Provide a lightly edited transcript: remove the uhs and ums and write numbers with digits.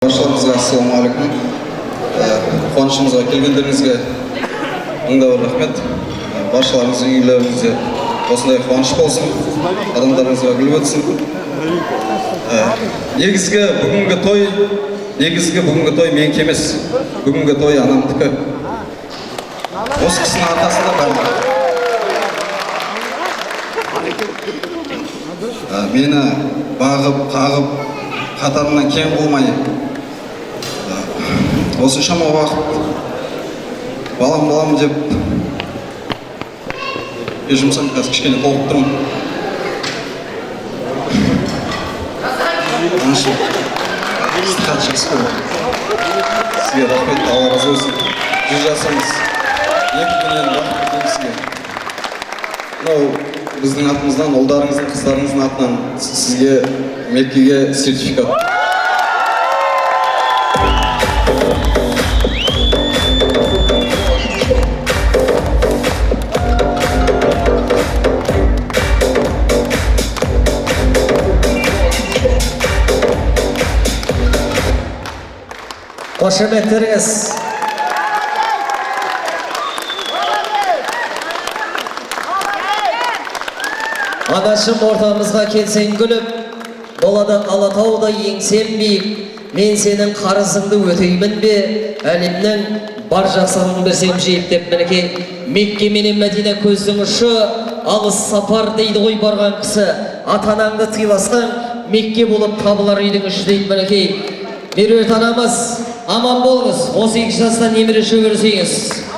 Barşаларыңызға ассаламу алейкум. Қуанышымызға келгендеріңізге мыңдап рахмет. Баршаларыңыз үйлеріңізде осындай қуаныш болсын, адамдарыңызға гүл өтсін. Негізгі бүгінгі той менікі емес. Бүгінгі той анамдікі. Осы кісінің арқасында бәрі. Мені бағып, қағып, қатарынан кең болмай, осыншама уақыт балам деп жұмсам қазір кішкене толып тұрмын. Оның үшін сізге жақсы болды. Сізге рахмет, Алла разы болсын. Жүз жасыңыз 2 миллион бақыт тілеймін сізге. Мынау біздің атымыздан, ұлдарыңыздың, қыздарыңыздың атынан сізге Меккеге сертификат. Қошеметтеріңіз. Анашым ортамызға келсең күліп, болады Алатаудай еңсем биік, мен сенің қарызыңды өтеймін бе, әлемнің бар жақсылығын берсем жейіп деп мінекей, Мекке менен Мәдина көздің ұшы, алыс сапар дейді ғой барған кісі, атанаңды сыйласаң, Мекке болып табылар үйдің іші дейді мінекей. Меруерт анамыз, аман болыңыз, 32 жастан немере шөбересеңіз.